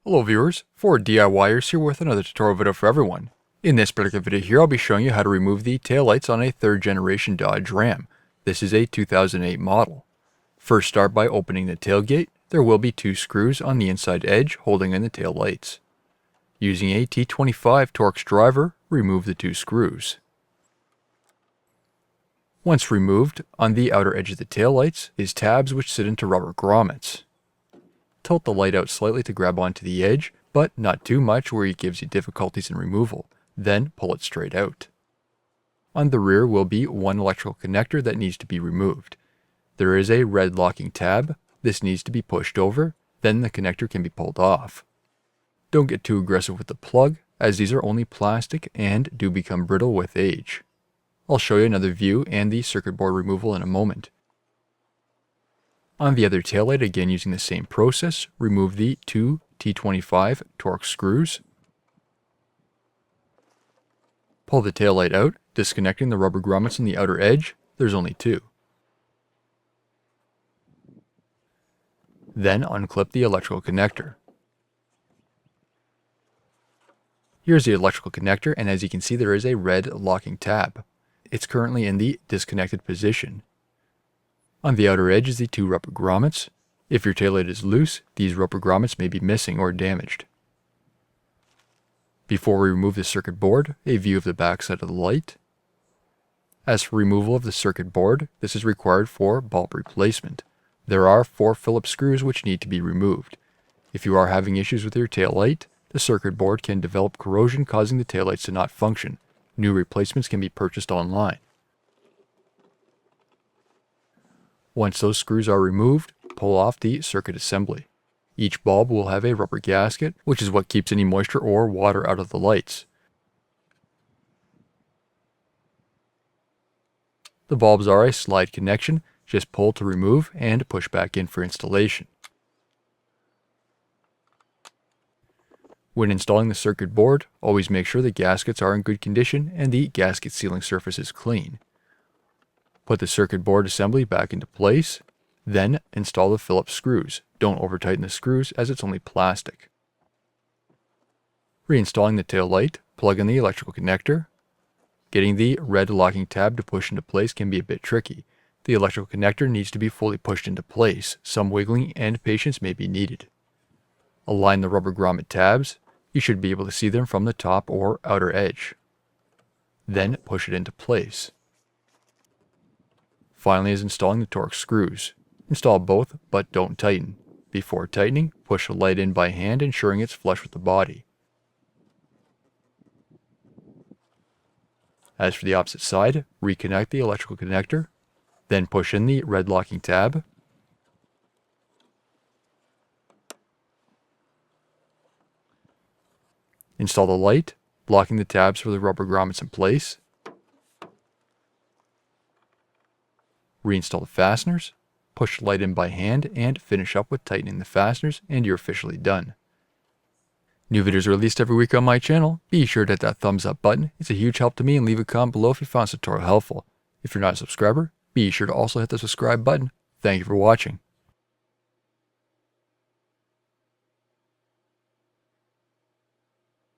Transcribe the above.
Hello viewers, 4DIYers here with another tutorial video for everyone. In this particular video here, I'll be showing you how to remove the taillights on a 3rd generation Dodge Ram. This is a 2008 model. First, start by opening the tailgate. There will be 2 screws on the inside edge holding in the tail lights. Using a T25 Torx driver, remove the 2 screws. Once removed, on the outer edge of the tail lights is tabs which sit into rubber grommets. Tilt the light out slightly to grab onto the edge, but not too much where it gives you difficulties in removal. Then pull it straight out. On the rear will be 1 electrical connector that needs to be removed. There is a red locking tab. This needs to be pushed over, then the connector can be pulled off. Don't get too aggressive with the plug, as these are only plastic and do become brittle with age. I'll show you another view and the circuit board removal in a moment. On the other taillight, again using the same process, remove the 2 T25 Torx screws. Pull the taillight out, disconnecting the rubber grommets on the outer edge. There's only 2. Then unclip the electrical connector. Here's the electrical connector, and as you can see there is a red locking tab. It's currently in the disconnected position. On the outer edge is the 2 rubber grommets. If your taillight is loose, these rubber grommets may be missing or damaged. Before we remove the circuit board, a view of the back side of the light. As for removal of the circuit board, this is required for bulb replacement. There are 4 phillips screws which need to be removed. If you are having issues with your taillight, the circuit board can develop corrosion causing the taillights to not function. New replacements can be purchased online. Once those screws are removed, pull off the circuit assembly. Each bulb will have a rubber gasket, which is what keeps any moisture or water out of the lights. The bulbs are a slide connection, just pull to remove and push back in for installation. When installing the circuit board, always make sure the gaskets are in good condition and the gasket sealing surface is clean. Put the circuit board assembly back into place, then install the phillips screws. Don't over tighten the screws as it's only plastic. Reinstalling the tail light, plug in the electrical connector. Getting the red locking tab to push into place can be a bit tricky. The electrical connector needs to be fully pushed into place. Some wiggling and patience may be needed. Align the rubber grommet tabs. You should be able to see them from the top or outer edge. Then push it into place. Finally is installing the Torx screws. Install both, but don't tighten. Before tightening, push the light in by hand, ensuring it's flush with the body. As for the opposite side, reconnect the electrical connector, then push in the red locking tab. Install the light, locking the tabs for the rubber grommets in place. Reinstall the fasteners, push the light in by hand, and finish up with tightening the fasteners, and you're officially done. New videos are released every week on my channel. Be sure to hit that thumbs up button. It's a huge help to me, and leave a comment below if you found this tutorial helpful. If you're not a subscriber, be sure to also hit the subscribe button. Thank you for watching.